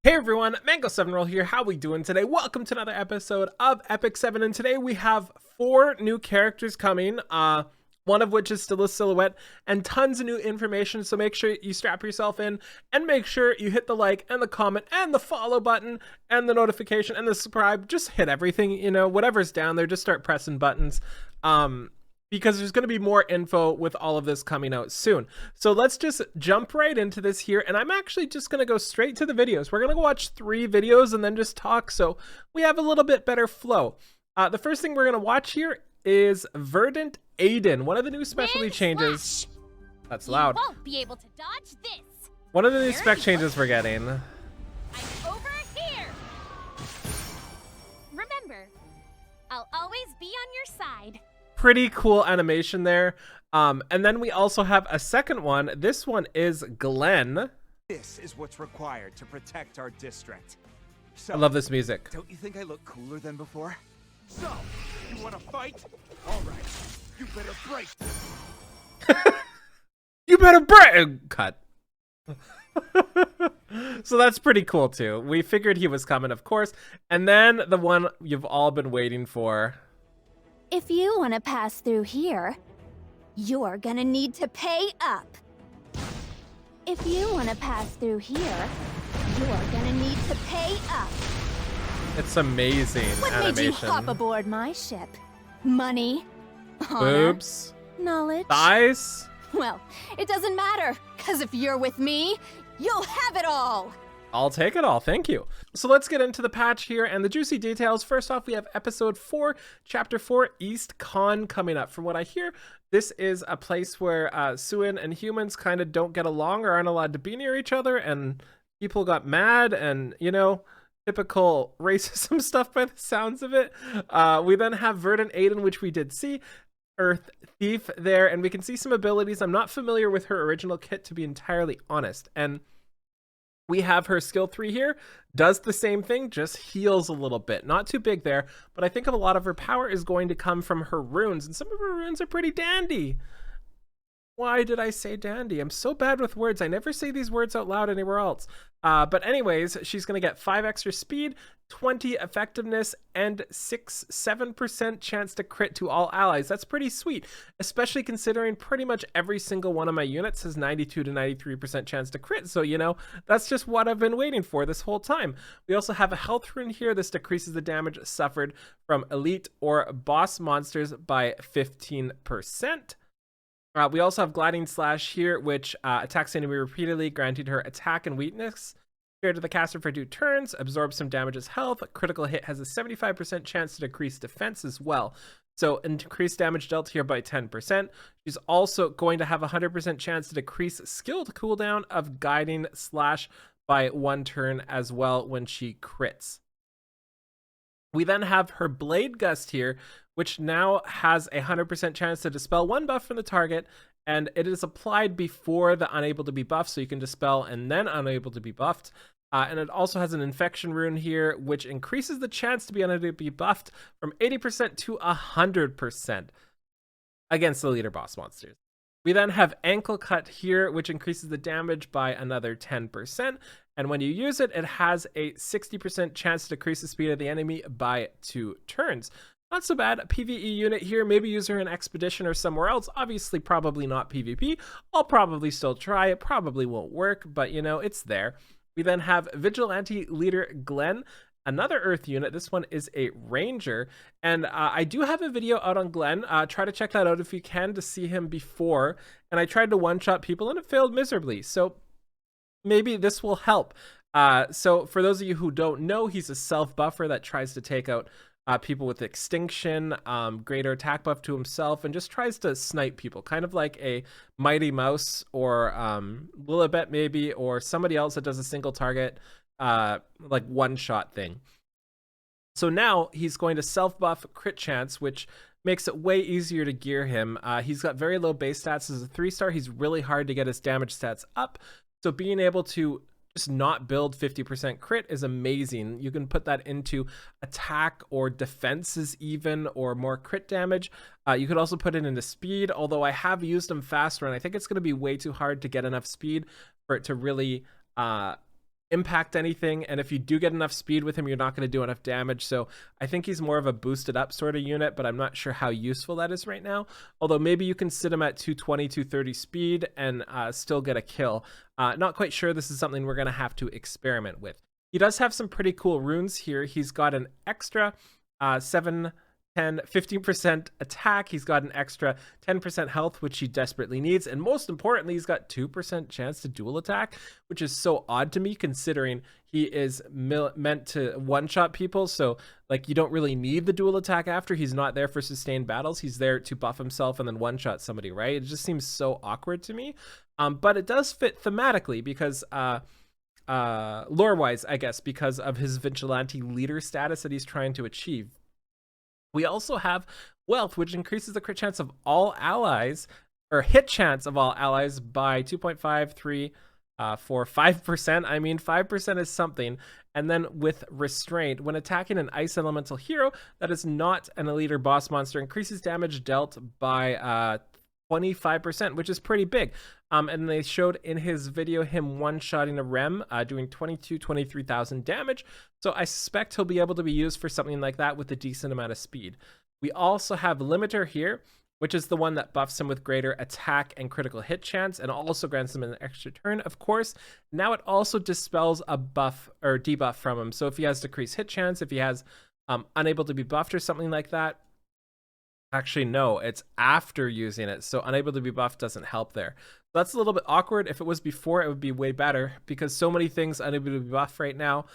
Hey everyone, Mango7Roll here. How we doing today? Welcome to another episode of Epic 7, and today we have 4 new characters coming, one of which is still a silhouette, and tons of new information, so make sure you strap yourself in, and make sure you hit the like, and the comment, and the follow button, and the notification, and the subscribe. Just hit everything, you know, whatever's down there, just start pressing buttons, because there's going to be more info with all of this coming out soon. So let's just jump right into this here, and I'm actually just going to go straight to the videos. We're going to watch 3 videos and then just talk, so we have a little bit better flow. The first thing we're going to watch here is Verdant Aiden, one of the new specialty changes. That's loud. You won't be able to dodge this. One of the new spec changes we're getting. I'm over here. Remember, I'll always be on your side. Pretty cool animation there. And then we also have a second one. This one is Glenn. This is what's required to protect our district. So, I love this music. don't you think I look cooler than before? So, you want to fight? All right, you better break. You better break. Cut. So that's pretty cool too. We figured he was coming, of course. And then the one you've all been waiting for. If you want to pass through here, you're gonna need to pay up. If you want to pass through here, you're gonna need to pay up. It's amazing What animation. made you hop aboard my ship? Money? Honor? Boobs. Knowledge? Thighs. Well, it doesn't matter, because if you're with me, you'll have it all. I'll take it all, thank you. So let's get into the patch here and the juicy details. First off, we have episode 4, chapter 4, East Con coming up. From what I hear, this is a place where Suin and humans kind of don't get along or aren't allowed to be near each other, and people got mad and, you know, typical racism stuff by the sounds of it. We then have Verdant Aiden, which we did see. Earth Thief there, and we can see some abilities. I'm not familiar with her original kit, to be entirely honest, and we have her skill 3 here, does the same thing, just heals a little bit. Not too big there, but I think a lot of her power is going to come from her runes, and some of her runes are pretty dandy. Why did I say dandy? I'm so bad with words. I never say these words out loud anywhere else. But anyways, she's going to get 5 extra speed, 20 effectiveness, and 7% chance to crit to all allies. That's pretty sweet, especially considering pretty much every single one of my units has 92 to 93% chance to crit. So, you know, that's just what I've been waiting for this whole time. We also have a health rune here. This decreases the damage suffered from elite or boss monsters by 15%. We also have Gliding Slash here, which attacks enemy repeatedly, granting her attack and weakness. Fair to the caster for 2 turns, absorbs some damage as health. A critical hit has a 75% chance to decrease defense as well. So increased damage dealt here by 10%. She's also going to have a 100% chance to decrease skilled cooldown of Guiding Slash by 1 turn as well when she crits. We then have her Blade Gust here, which now has a 100% chance to dispel 1 buff from the target, and it is applied before the unable to be buffed, so you can dispel and then unable to be buffed. And it also has an infection rune here, which increases the chance to be unable to be buffed from 80% to 100% against the leader boss monsters. We then have Ankle Cut here, which increases the damage by another 10%. And when you use it, it has a 60% chance to decrease the speed of the enemy by 2 turns. Not so bad. A PvE unit here. Maybe use her in Expedition or somewhere else. Obviously, probably not PvP. I'll probably still try. It probably won't work, but, you know, it's there. We then have Vigilante Leader Glenn, another Earth unit. This one is a Ranger, and I do have a video out on Glenn. Try to check that out if you can to see him before. And I tried to one-shot people, and it failed miserably. So maybe this will help. So for those of you who don't know, he's a self-buffer that tries to take out people with extinction, greater attack buff to himself, and just tries to snipe people, kind of like a Mighty Mouse or Lilibet maybe, or somebody else that does a single target like one-shot thing. So now he's going to self-buff crit chance, which makes it way easier to gear him. He's got very low base stats. As a 3-star, he's really hard to get his damage stats up, so being able to just not build 50% crit is amazing. You can put that into attack or defenses even, or more crit damage. You could also put it into speed, although I have used them faster, and I think it's going to be way too hard to get enough speed for it to really impact anything, and if you do get enough speed with him, you're not going to do enough damage. So I think he's more of a boosted up sort of unit, but I'm not sure how useful that is right now. Although maybe you can sit him at 220, 230 speed and still get a kill. Not quite sure. This is something we're going to have to experiment with. He does have some pretty cool runes here. He's got an extra 7, 10, 15% attack. He's got an extra 10% health, which he desperately needs. And most importantly, he's got 2% chance to dual attack, which is so odd to me considering he is meant to one-shot people. So like you don't really need the dual attack after. He's not there for sustained battles. He's there to buff himself and then one-shot somebody, right? It just seems so awkward to me. But it does fit thematically because lore-wise, I guess, because of his vigilante leader status that he's trying to achieve. We also have Wealth, which increases the crit chance of all allies, or hit chance of all allies by 2.53 for 5%. I mean, 5% is something. And then with Restraint, when attacking an Ice Elemental hero that is not an elite or boss monster, increases damage dealt by 25%, which is pretty big. And they showed in his video him one-shotting a Rem, doing 23,000 damage. So I suspect he'll be able to be used for something like that with a decent amount of speed. We also have Limiter here, which is the one that buffs him with greater attack and critical hit chance, and also grants him an extra turn, of course. Now it also dispels a buff or debuff from him. So if he has decreased hit chance, if he has unable to be buffed or something like that, actually, no, it's after using it. So unable to be buffed doesn't help there. That's a little bit awkward. If it was before, it would be way better because so many things unable to be buffed right now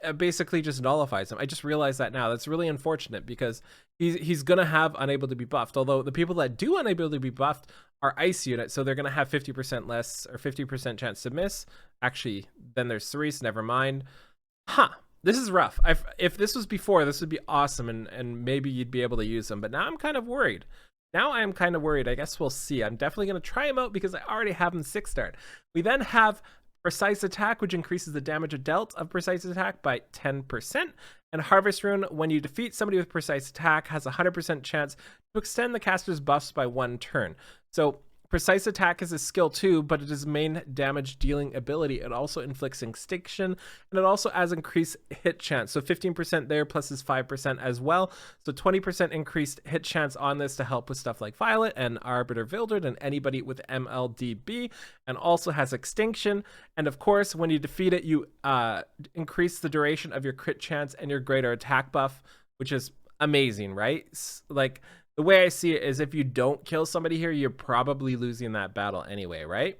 it basically just nullifies him. I just realized that now. That's really unfortunate because he's going to have unable to be buffed. Although the people that do unable to be buffed are ice units, so they're going to have 50% less or 50% chance to miss. Actually, then there's 3, so never mind. This is rough. If this was before, this would be awesome, and maybe you'd be able to use them. But now I'm kind of worried. I guess we'll see. I'm definitely going to try him out because I already have him 6-starred. We then have Precise Attack, which increases the damage dealt of Precise Attack by 10%. And Harvest Rune, when you defeat somebody with Precise Attack, has a 100% chance to extend the caster's buffs by 1 turn. So Precise Attack is a skill too, but it is main damage dealing ability. It also inflicts extinction, and it also has increased hit chance. So 15% there plus his 5% as well. So 20% increased hit chance on this to help with stuff like Violet and Arbiter Vildred and anybody with MLDB, and also has extinction. And of course, when you defeat it, you increase the duration of your crit chance and your greater attack buff, which is amazing, right? Like, the way I see it is if you don't kill somebody here, you're probably losing that battle anyway, right?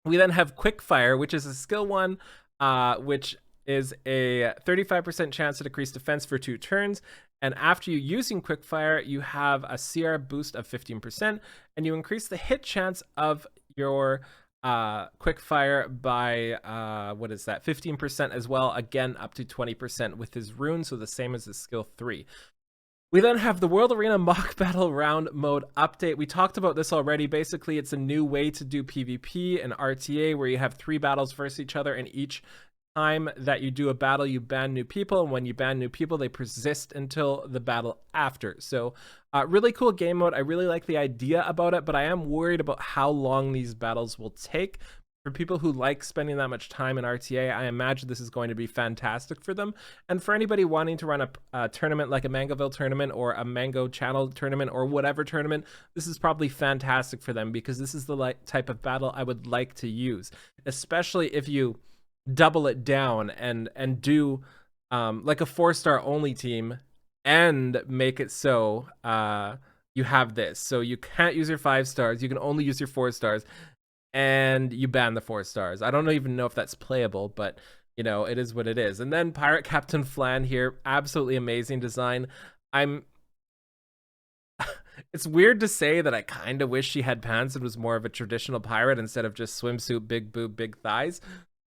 We then have Quickfire, which is a skill 1, which is a 35% chance to decrease defense for 2 turns. And after you using Quickfire, you have a CR boost of 15%, and you increase the hit chance of your Quickfire by 15% as well, again up to 20% with his rune, so the same as his skill 3. We then have the World Arena Mock Battle Round Mode update. We talked about this already. Basically, it's a new way to do PvP and RTA where you have 3 battles versus each other, and each time that you do a battle, you ban new people, and when you ban new people, they persist until the battle after. So really cool game mode. I really like the idea about it, but I am worried about how long these battles will take. For people who like spending that much time in RTA, I imagine this is going to be fantastic for them. And for anybody wanting to run a tournament like a Mangoville tournament or a Mango Channel tournament or whatever tournament, this is probably fantastic for them because this is the type of battle I would like to use, especially if you double it down and do like a 4-star only team and make it so you have this. So you can't use your 5 stars. You can only use your 4 stars. And you ban the 4 stars. I don't even know if that's playable, but you know, it is what it is. And then Pirate Captain Flan here, absolutely amazing design. It's weird to say that I kind of wish she had pants and was more of a traditional pirate instead of just swimsuit, big boob, big thighs.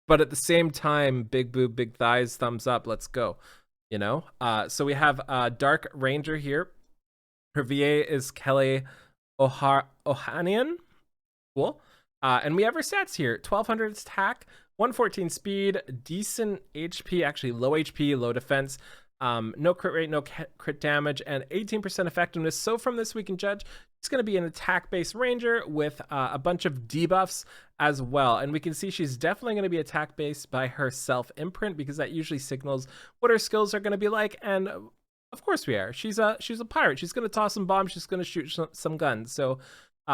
But at the same time, big boob, big thighs, thumbs up, let's go. You know? So we have Dark Ranger here. Her VA is Kelly Ohanian. Cool. And we have her stats here. 1200 attack, 114 speed, decent HP, actually low HP, low defense, No crit rate, no crit damage, and 18% effectiveness. So from this, we can judge it's going to be an attack-based ranger with a bunch of debuffs as well. And we can see she's definitely going to be attack-based by her self-imprint, because that usually signals what her skills are going to be like. And of course we are. She's a pirate. She's going to toss some bombs. She's going to shoot some guns. So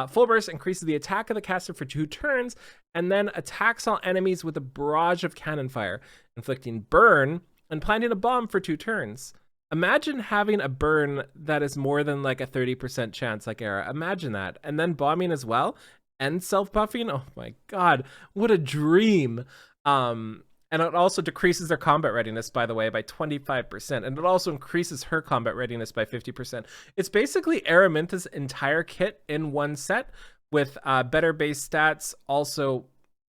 full burst increases the attack of the caster for 2 turns, and then attacks all enemies with a barrage of cannon fire, inflicting burn and planting a bomb for 2 turns. Imagine having a burn that is more than like a 30% chance, like Era. Imagine that. And then bombing as well, and self-buffing. Oh my god, what a dream. And it also decreases their combat readiness, by the way, by 25%. And it also increases her combat readiness by 50%. It's basically Araminta's entire kit in one set, with better base stats, also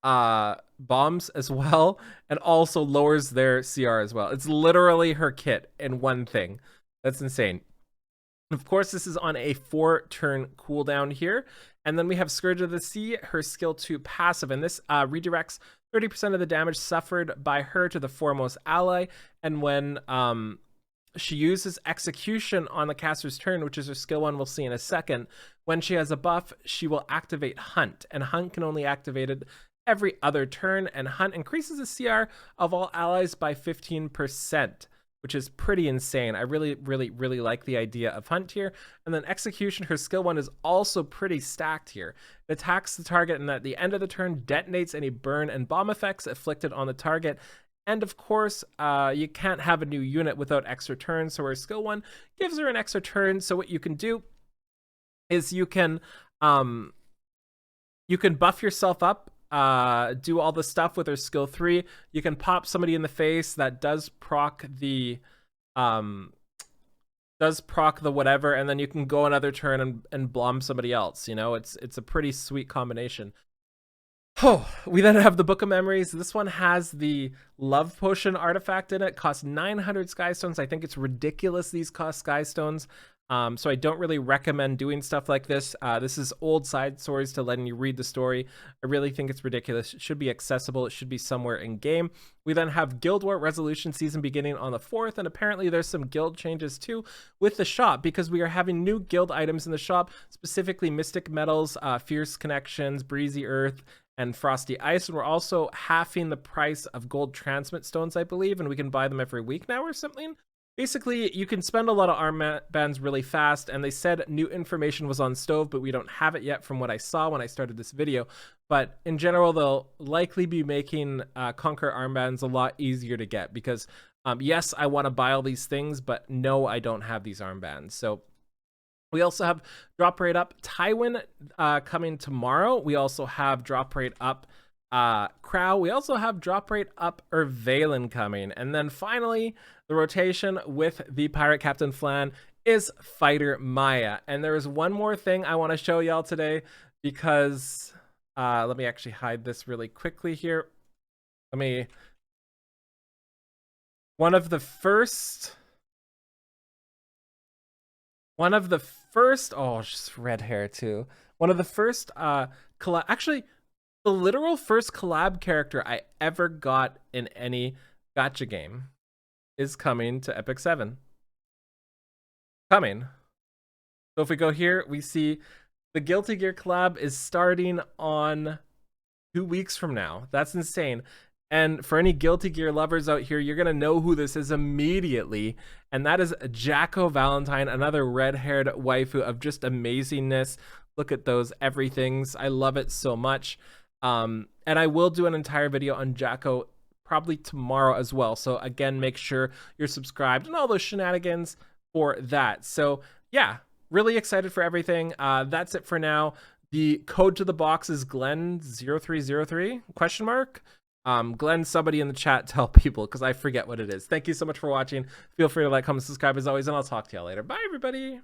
bombs as well, and also lowers their CR as well. It's literally her kit in one thing. That's insane. Of course, this is on a 4-turn cooldown here. And then we have Scourge of the Sea, her skill 2 passive, and this redirects 30% of the damage suffered by her to the foremost ally. And when she uses Execution on the caster's turn, which is her skill 1 we'll see in a second, when she has a buff, she will activate Hunt, and Hunt can only activate it every other turn, and Hunt increases the CR of all allies by 15%, which is pretty insane. I really like the idea of Hunt here. And then Execution, her skill 1, is also pretty stacked here. It attacks the target, and at the end of the turn detonates any burn and bomb effects inflicted on the target. And of course, you can't have a new unit without extra turns, so her skill 1 gives her an extra turn. So what you can do is you can buff yourself up, do all the stuff with her skill 3. You can pop somebody in the face that does proc the whatever, and then you can go another turn and bomb somebody else. You know, it's a pretty sweet combination. Oh, we then have the Book of Memories. This one has the Love Potion artifact in it. Costs 900 Sky Stones. I think it's ridiculous these cost Sky Stones. So I don't really recommend doing stuff like this. This is old side stories to letting you read the story. I really think it's ridiculous. It should be accessible. It should be somewhere in game. We then have Guild War Resolution Season beginning on the 4th, and apparently there's some guild changes too with the shop, because we are having new guild items in the shop, specifically Mystic Metals, Fierce Connections, Breezy Earth, and Frosty Ice. And we're also halving the price of gold transmit stones, I believe, and we can buy them every week now or something. Basically, you can spend a lot of armbands really fast, and they said new information was on Stove, but we don't have it yet from what I saw when I started this video. But in general, they'll likely be making Conquer armbands a lot easier to get, because yes, I want to buy all these things, but no, I don't have these armbands. So we also have Drop Rate Up Tywin coming tomorrow. We also have Drop Rate Up Crow. We also have Drop Rate Up Valen coming. And then finally, the rotation with the Pirate Captain Flan is Fighter Maya. And there is one more thing I want to show y'all today, because let me actually hide this really quickly here. One of the first, oh, just red hair too. One of the first actually, the literal first collab character I ever got in any gacha game is coming to Epic 7. Coming. So if we go here, we see the Guilty Gear collab is starting on 2 weeks from now. That's insane. And for any Guilty Gear lovers out here, you're going to know who this is immediately. And that is Jacko Valentine, another red-haired waifu of just amazingness. Look at those everythings. I love it so much. And I will do an entire video on Jacko probably tomorrow as well. So again, make sure you're subscribed and all those shenanigans for that. So yeah, really excited for everything. That's it for now. The code to the box is Glenn0303 ? Glenn, somebody in the chat tell people, because I forget what it is. Thank you so much for watching. Feel free to like, comment, subscribe as always, and I'll talk to y'all later. Bye, everybody.